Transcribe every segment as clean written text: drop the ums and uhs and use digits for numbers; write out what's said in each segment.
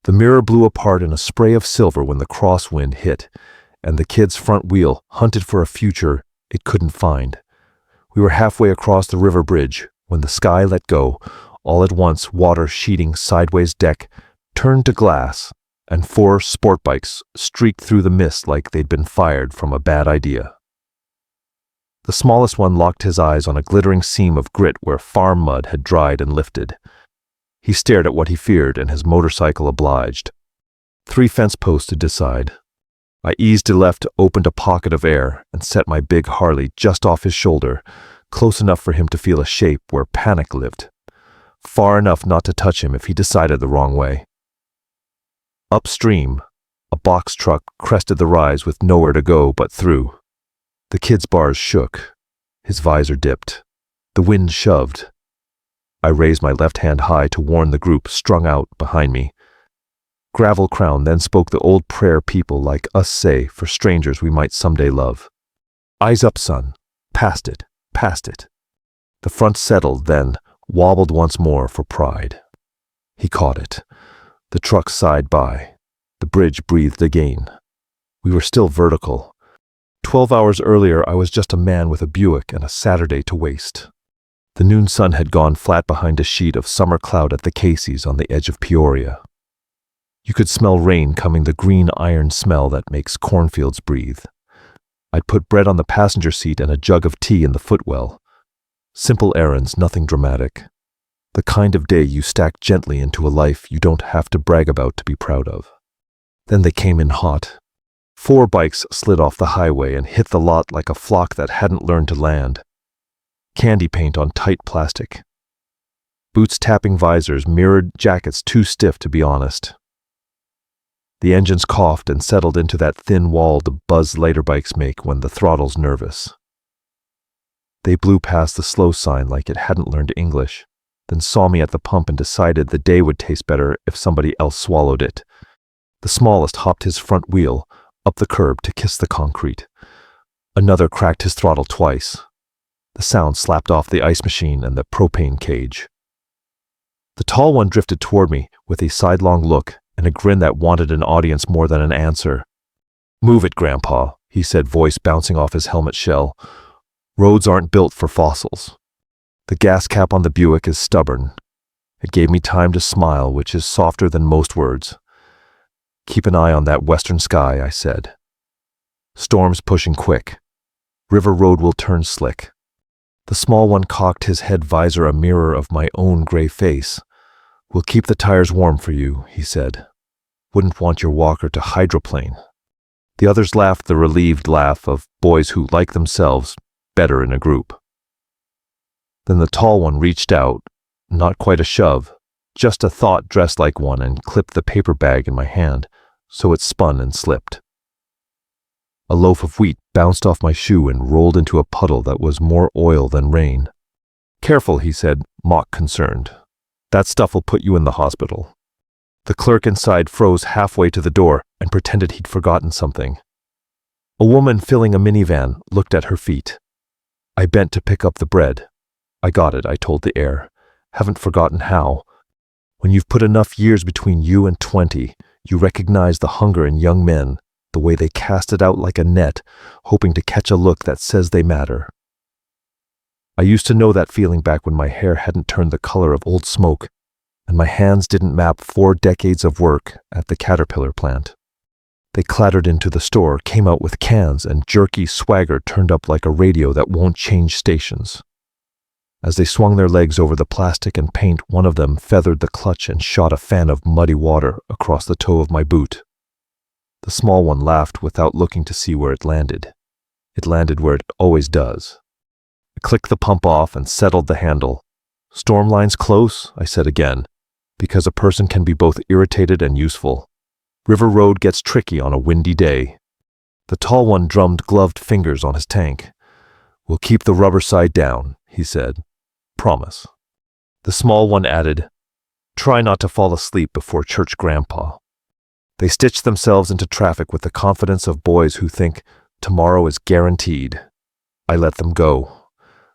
The mirror blew apart in a spray of silver when the crosswind hit, and the kid's front wheel hunted for a future it couldn't find. We were halfway across the river bridge when the sky let go. All at once, water sheeting sideways deck turned to glass, and 4 sport bikes streaked through the mist like they'd been fired from a bad idea. The smallest one locked his eyes on a glittering seam of grit where farm mud had dried and lifted. He stared at what he feared, and his motorcycle obliged. 3 fence posts to decide. I eased to left, opened a pocket of air, and set my big Harley just off his shoulder, close enough for him to feel a shape where panic lived, far enough not to touch him if he decided the wrong way. Upstream, a box truck crested the rise with nowhere to go but through. The kid's bars shook. His visor dipped. The wind shoved. I raised my left hand high to warn the group strung out behind me. Gravel Crown then spoke the old prayer people like us say for strangers we might someday love. Eyes up, son. Past it. Past it. The front settled, then wobbled once more for pride. He caught it. The truck sighed by. The bridge breathed again. We were still vertical. 12 hours earlier, I was just a man with a Buick and a Saturday to waste. The noon sun had gone flat behind a sheet of summer cloud at the Casey's on the edge of Peoria. You could smell rain coming, the green iron smell that makes cornfields breathe. I'd put bread on the passenger seat and a jug of tea in the footwell. Simple errands, nothing dramatic. The kind of day you stack gently into a life you don't have to brag about to be proud of. Then they came in hot. 4 bikes slid off the highway and hit the lot like a flock that hadn't learned to land. Candy paint on tight plastic. Boots tapping visors, mirrored jackets too stiff to be honest. The engines coughed and settled into that thin wall the buzz later bikes make when the throttle's nervous. They blew past the slow sign like it hadn't learned English, then saw me at the pump and decided the day would taste better if somebody else swallowed it. The smallest hopped his front wheel up the curb to kiss the concrete. Another cracked his throttle twice. The sound slapped off the ice machine and the propane cage. The tall one drifted toward me with a sidelong look and a grin that wanted an audience more than an answer. "Move it, Grandpa," he said, voice bouncing off his helmet shell. "Roads aren't built for fossils." The gas cap on the Buick is stubborn. It gave me time to smile, which is softer than most words. "Keep an eye on that western sky," I said. "Storm's pushing quick. River Road will turn slick." The small one cocked his head visor, a mirror of my own gray face. "We'll keep the tires warm for you," he said. "Wouldn't want your walker to hydroplane." The others laughed the relieved laugh of boys who like themselves better in a group. Then the tall one reached out, not quite a shove, just a thought dressed like one, and clipped the paper bag in my hand, so it spun and slipped. A loaf of wheat bounced off my shoe and rolled into a puddle that was more oil than rain. "Careful," he said, mock concerned. "That stuff will put you in the hospital." The clerk inside froze halfway to the door and pretended he'd forgotten something. A woman filling a minivan looked at her feet. I bent to pick up the bread. "I got it," I told the air. "Haven't forgotten how. When you've put enough years between you and 20, you recognize the hunger in young men, the way they cast it out like a net, hoping to catch a look that says they matter. I used to know that feeling back when my hair hadn't turned the color of old smoke, and my hands didn't map 4 decades of work at the Caterpillar plant. They clattered into the store, came out with cans, and jerky swagger turned up like a radio that won't change stations. As they swung their legs over the plastic and paint, one of them feathered the clutch and shot a fan of muddy water across the toe of my boot. The small one laughed without looking to see where it landed. It landed where it always does. I clicked the pump off and settled the handle. "Storm lines close," I said again, because a person can be both irritated and useful. River Road gets tricky on a windy day. The tall one drummed gloved fingers on his tank. "We'll keep the rubber side down," he said. "Promise." The small one added, "Try not to fall asleep before church, Grandpa." They stitched themselves into traffic with the confidence of boys who think tomorrow is guaranteed. I let them go.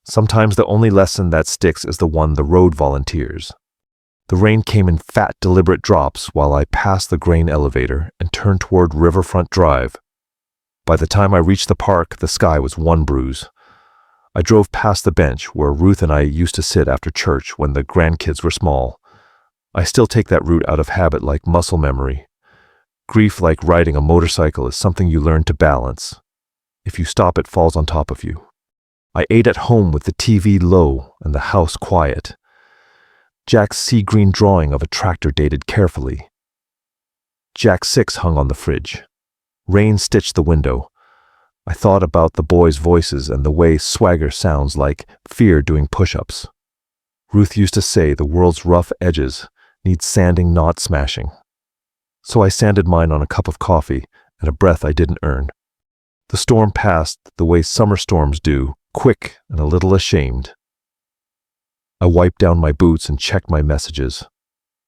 Sometimes the only lesson that sticks is the one the road volunteers. The rain came in fat, deliberate drops while I passed the grain elevator and turned toward Riverfront Drive. By the time I reached the park, the sky was one bruise. I drove past the bench where Ruth and I used to sit after church when the grandkids were small. I still take that route out of habit like muscle memory. Grief, like riding a motorcycle, is something you learn to balance. If you stop, it falls on top of you. I ate at home with the TV low and the house quiet. Jack's sea green drawing of a tractor dated carefully. Jack 6 hung on the fridge. Rain stitched the window. I thought about the boys' voices and the way swagger sounds like fear doing push-ups. Ruth used to say the world's rough edges need sanding, not smashing. So I sanded mine on a cup of coffee and a breath I didn't earn. The storm passed the way summer storms do, quick and a little ashamed. I wiped down my boots and checked my messages.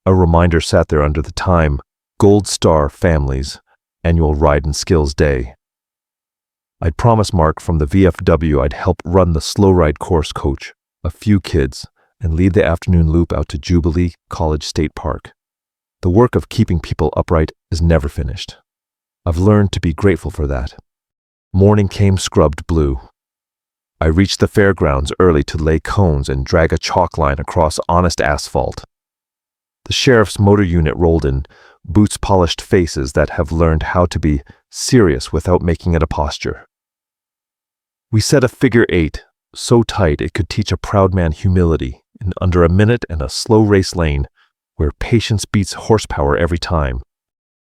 A reminder sat there under the time, Gold Star Families, Annual Ride and Skills Day. I'd promised Mark from the VFW I'd help run the slow ride course, coach a few kids, and lead the afternoon loop out to Jubilee College State Park. The work of keeping people upright is never finished. I've learned to be grateful for that. Morning came scrubbed blue. I reached the fairgrounds early to lay cones and drag a chalk line across honest asphalt. The sheriff's motor unit rolled in, boots polished faces that have learned how to be serious without making it a posture. We set a figure 8, so tight it could teach a proud man humility in under a minute and a slow race lane where patience beats horsepower every time.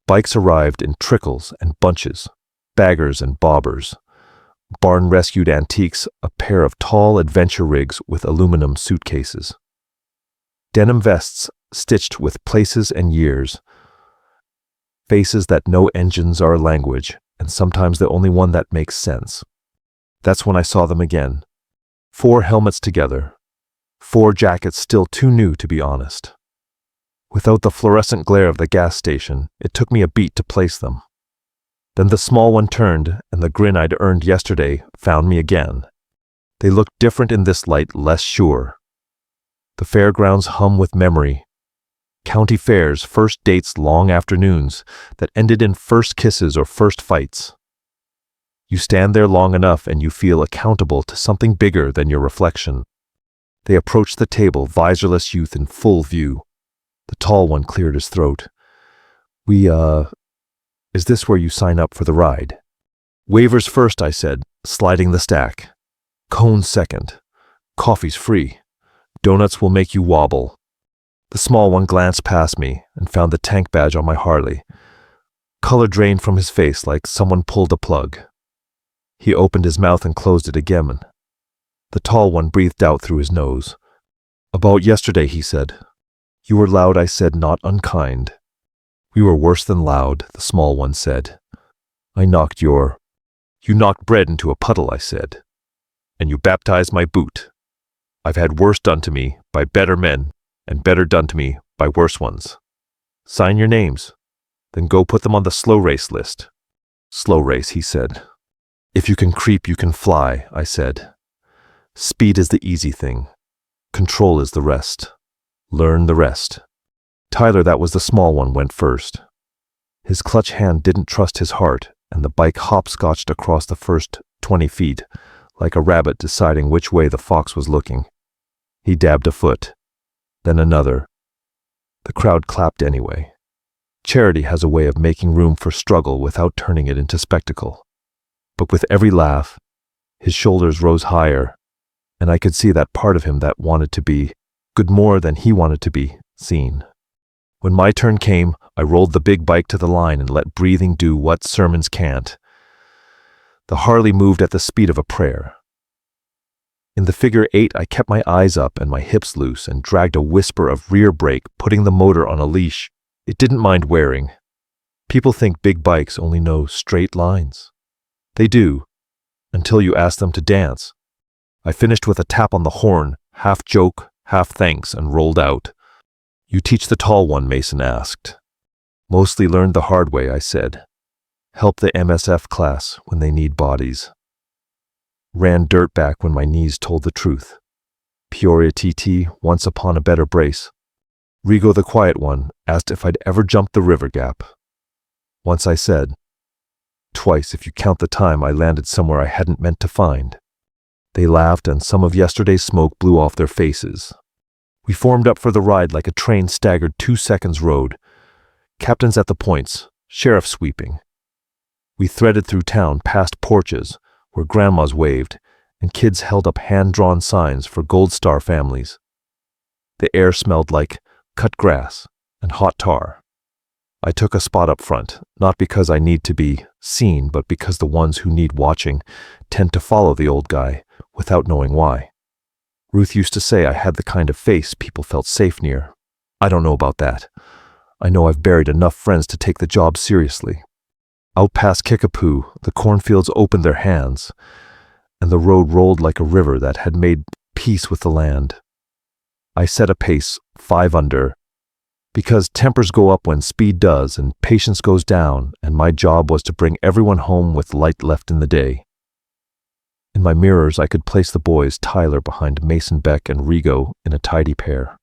Bikes arrived in trickles and bunches, baggers and bobbers. Barn rescued antiques, a pair of tall adventure rigs with aluminum suitcases. Denim vests stitched with places and years. Faces that know engines are a language, and sometimes the only one that makes sense. That's when I saw them again. 4 helmets together. 4 jackets still too new to be honest. Without the fluorescent glare of the gas station, it took me a beat to place them. Then the small one turned, and the grin I'd earned yesterday found me again. They looked different in this light, less sure. The fairgrounds hum with memory. County fairs, first dates, long afternoons that ended in first kisses or first fights. You stand there long enough and you feel accountable to something bigger than your reflection. They approached the table, visorless youth in full view. The tall one cleared his throat. Is this where you sign up for the ride? Waivers first, I said, sliding the stack. Cones second. Coffee's free. Donuts will make you wobble. The small one glanced past me and found the tank badge on my Harley. Color drained from his face like someone pulled a plug. He opened his mouth and closed it again. The tall one breathed out through his nose. About yesterday, he said. You were loud, I said, not unkind. We were worse than loud, the small one said. You knocked bread into a puddle, I said. And you baptized my boot. I've had worse done to me by better men, and better done to me by worse ones. Sign your names, then go put them on the slow race list. Slow race, he said. If you can creep, you can fly, I said. Speed is the easy thing. Control is the rest. Learn the rest. Tyler, that was the small one, went first. His clutch hand didn't trust his heart, and the bike hopscotched across the first 20 feet, like a rabbit deciding which way the fox was looking. He dabbed a foot, then another. The crowd clapped anyway. Charity has a way of making room for struggle without turning it into spectacle. But with every laugh, his shoulders rose higher, and I could see that part of him that wanted to be good more than he wanted to be seen. When my turn came, I rolled the big bike to the line and let breathing do what sermons can't. The Harley moved at the speed of a prayer. In the figure 8, I kept my eyes up and my hips loose and dragged a whisper of rear brake, putting the motor on a leash it didn't mind wearing. People think big bikes only know straight lines. They do, until you ask them to dance. I finished with a tap on the horn, half joke, half thanks, and rolled out. You teach the tall one, Mason asked. Mostly learned the hard way, I said. Help the MSF class when they need bodies. Ran dirt back when my knees told the truth. Peoria TT, once upon a better brace. Rigo, the quiet one, asked if I'd ever jumped the river gap. Once I said. Twice, if you count the time I landed somewhere I hadn't meant to find. They laughed, and some of yesterday's smoke blew off their faces. We formed up for the ride like a train staggered 2 seconds road. Captains at the points, sheriff sweeping. We threaded through town past porches where grandmas waved and kids held up hand-drawn signs for Gold Star families. The air smelled like cut grass and hot tar. I took a spot up front, not because I need to be seen, but because the ones who need watching tend to follow the old guy without knowing why. Ruth used to say I had the kind of face people felt safe near. I don't know about that. I know I've buried enough friends to take the job seriously. Out past Kickapoo, the cornfields opened their hands, and the road rolled like a river that had made peace with the land. I set a pace 5 under, because tempers go up when speed does and patience goes down, and my job was to bring everyone home with light left in the day. In my mirrors, I could place the boys Tyler behind Mason, Beck, and Rigo in a tidy pair.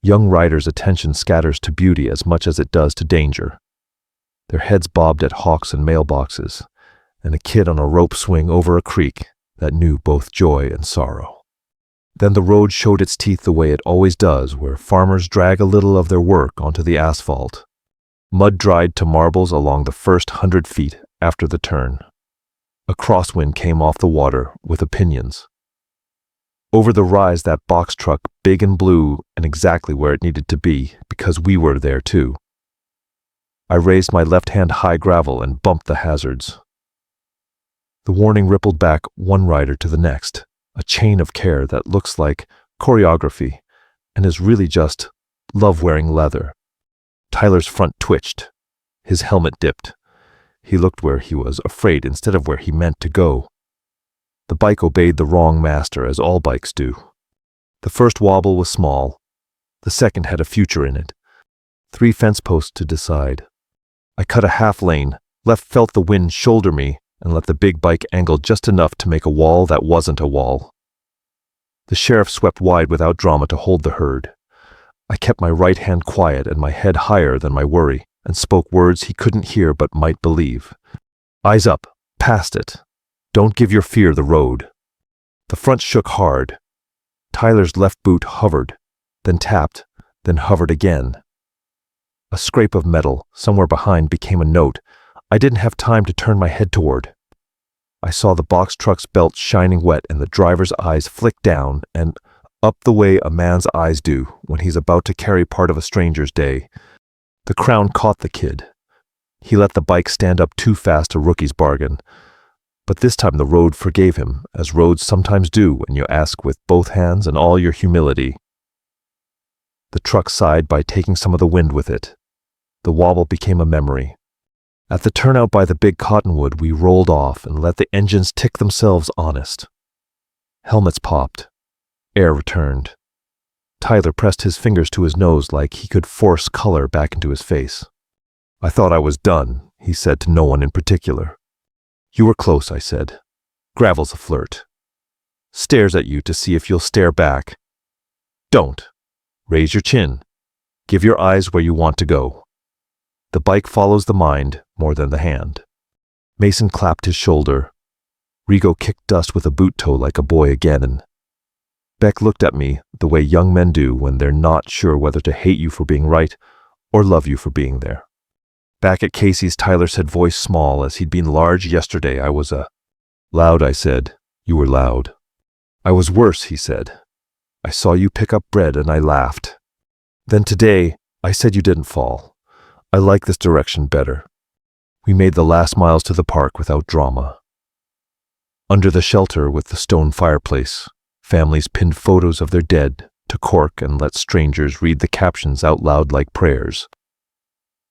Young riders' attention scatters to beauty as much as it does to danger. Their heads bobbed at hawks and mailboxes, and a kid on a rope swing over a creek that knew both joy and sorrow. Then the road showed its teeth the way it always does, where farmers drag a little of their work onto the asphalt. Mud dried to marbles along the first 100 feet after the turn. A crosswind came off the water with opinions. Over the rise, that box truck, big and blue and exactly where it needed to be, because we were there too. I raised my left hand high gravel and bumped the hazards. The warning rippled back one rider to the next, a chain of care that looks like choreography and is really just love wearing leather. Tyler's front twitched. His helmet dipped. He looked where he was afraid instead of where he meant to go. The bike obeyed the wrong master, as all bikes do. The first wobble was small. The second had a future in it. 3 fence posts to decide. I cut a half lane, felt the wind shoulder me, and let the big bike angle just enough to make a wall that wasn't a wall. The sheriff swept wide without drama to hold the herd. I kept my right hand quiet and my head higher than my worry, and spoke words he couldn't hear but might believe. Eyes up, past it. Don't give your fear the road. The front shook hard. Tyler's left boot hovered, then tapped, then hovered again. A scrape of metal somewhere behind became a note I didn't have time to turn my head toward. I saw the box truck's belt shining wet and the driver's eyes flick down and up the way a man's eyes do when he's about to carry part of a stranger's day. The crown caught the kid. He let the bike stand up too fast, a rookie's bargain. But this time the road forgave him, as roads sometimes do when you ask with both hands and all your humility. The truck sighed by taking some of the wind with it. The wobble became a memory. At the turnout by the big cottonwood, we rolled off and let the engines tick themselves honest. Helmets popped. Air returned. Tyler pressed his fingers to his nose like he could force color back into his face. I thought I was done, he said to no one in particular. You were close, I said. Gravel's a flirt. Stares at you to see if you'll stare back. Don't. Raise your chin. Give your eyes where you want to go. The bike follows the mind more than the hand. Mason clapped his shoulder. Rigo kicked dust with a boot toe like a boy again, and Beck looked at me the way young men do when they're not sure whether to hate you for being right or love you for being there. Back at Casey's, Tyler said, voice small as he'd been large yesterday. I was loud, I said. You were loud. I was worse, he said. I saw you pick up bread and I laughed. Then today, I said you didn't fall. I like this direction better. We made the last miles to the park without drama. Under the shelter with the stone fireplace, families pinned photos of their dead to cork and let strangers read the captions out loud like prayers.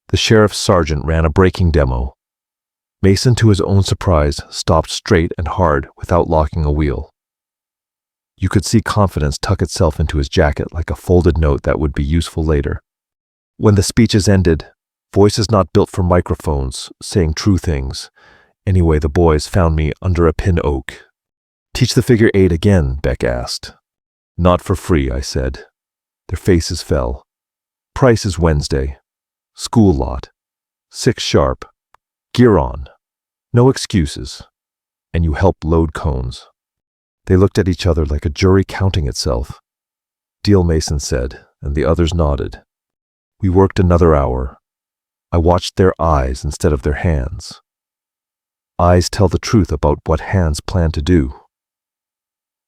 The sheriff's sergeant ran a braking demo. Mason, to his own surprise, stopped straight and hard without locking a wheel. You could see confidence tuck itself into his jacket like a folded note that would be useful later. When the speeches ended, voices not built for microphones, saying true things. Anyway, the boys found me under a pin oak. Teach the figure 8 again, Beck asked. Not for free, I said. Their faces fell. Price is Wednesday. School lot. 6 sharp. Gear on. No excuses. And you help load cones. They looked at each other like a jury counting itself. Deal, Mason said, and the others nodded. We worked another hour. I watched their eyes instead of their hands. Eyes tell the truth about what hands plan to do.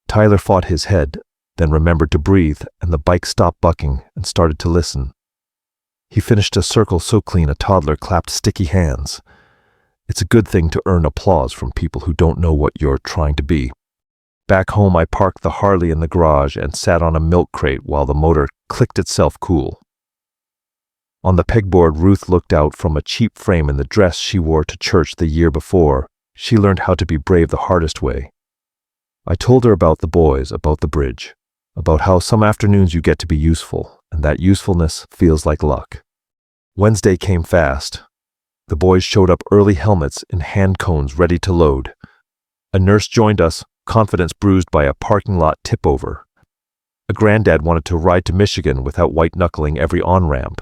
Tyler fought his head, then remembered to breathe, and the bike stopped bucking and started to listen. He finished a circle so clean a toddler clapped sticky hands. It's a good thing to earn applause from people who don't know what you're trying to be. Back home, I parked the Harley in the garage and sat on a milk crate while the motor clicked itself cool. On the pegboard, Ruth looked out from a cheap frame in the dress she wore to church the year before. She learned how to be brave the hardest way. I told her about the boys, about the bridge, about how some afternoons you get to be useful, and that usefulness feels like luck. Wednesday came fast. The boys showed up early, helmets and hand cones ready to load. A nurse joined us, confidence bruised by a parking lot tip-over. A granddad wanted to ride to Michigan without white-knuckling every on-ramp.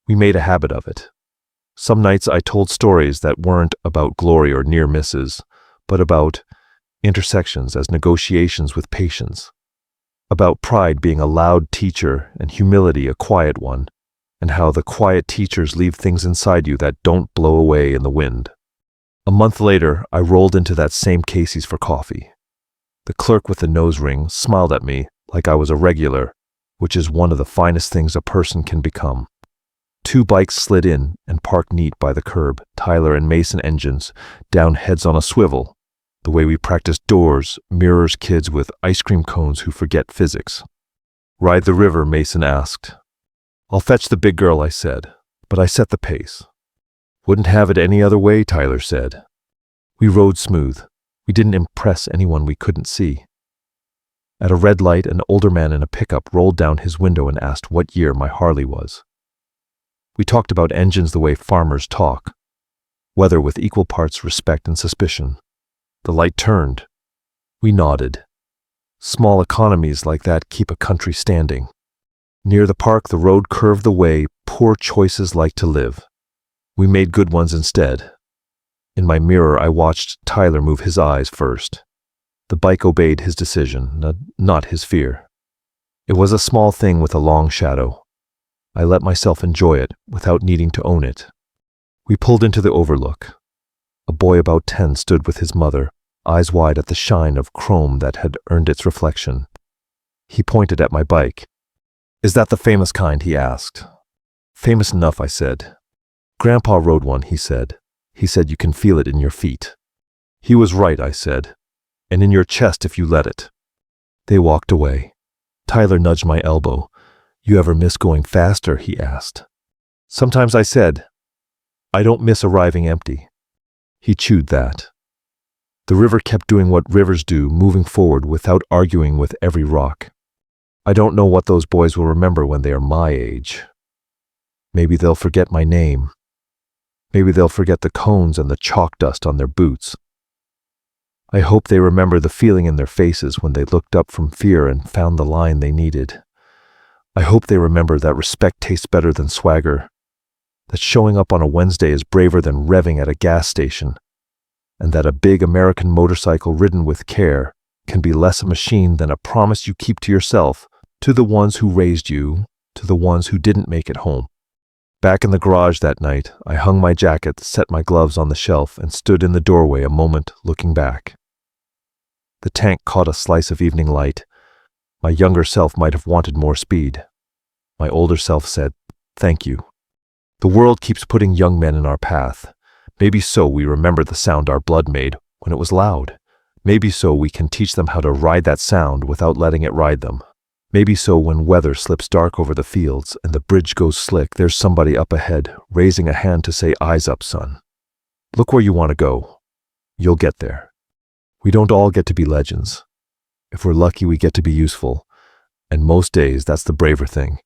We made a habit of it. Some nights I told stories that weren't about glory or near misses, but about intersections as negotiations with patience, about pride being a loud teacher and humility a quiet one, and how the quiet teachers leave things inside you that don't blow away in the wind. A month later, I rolled into that same Casey's for coffee. The clerk with the nose ring smiled at me like I was a regular, which is one of the finest things a person can become. 2 bikes slid in and parked neat by the curb, Tyler and Mason engines, down heads on a swivel, the way we practice doors, mirrors kids with ice cream cones who forget physics. Ride the river, Mason asked. I'll fetch the big girl, I said, but I set the pace. Wouldn't have it any other way, Tyler said. We rode smooth. We didn't impress anyone we couldn't see. At a red light, an older man in a pickup rolled down his window and asked what year my Harley was. We talked about engines the way farmers talk, weather with equal parts respect and suspicion. The light turned. We nodded. Small economies like that keep a country standing. Near the park, the road curved the way poor choices like to live. We made good ones instead. In my mirror, I watched Tyler move his eyes first. The bike obeyed his decision, not his fear. It was a small thing with a long shadow. I let myself enjoy it without needing to own it. We pulled into the overlook. A boy about 10 stood with his mother, eyes wide at the shine of chrome that had earned its reflection. He pointed at my bike. Is that the famous kind? He asked. Famous enough, I said. Grandpa rode one, he said. He said you can feel it in your feet. He was right, I said, and in your chest if you let it. They walked away. Tyler nudged my elbow. You ever miss going faster? He asked. Sometimes, I said. I don't miss arriving empty. He chewed that. The river kept doing what rivers do, moving forward without arguing with every rock. I don't know what those boys will remember when they are my age. Maybe they'll forget my name. Maybe they'll forget the cones and the chalk dust on their boots. I hope they remember the feeling in their faces when they looked up from fear and found the line they needed. I hope they remember that respect tastes better than swagger, that showing up on a Wednesday is braver than revving at a gas station, and that a big American motorcycle ridden with care can be less a machine than a promise you keep to yourself, to the ones who raised you, to the ones who didn't make it home. Back in the garage that night, I hung my jacket, set my gloves on the shelf, and stood in the doorway a moment, looking back. The tank caught a slice of evening light. My younger self might have wanted more speed. My older self said, thank you. The world keeps putting young men in our path. Maybe so we remember the sound our blood made when it was loud. Maybe so we can teach them how to ride that sound without letting it ride them. Maybe so when weather slips dark over the fields and the bridge goes slick, there's somebody up ahead raising a hand to say, eyes up, son. Look where you want to go. You'll get there. We don't all get to be legends. If we're lucky, we get to be useful. And most days, that's the braver thing.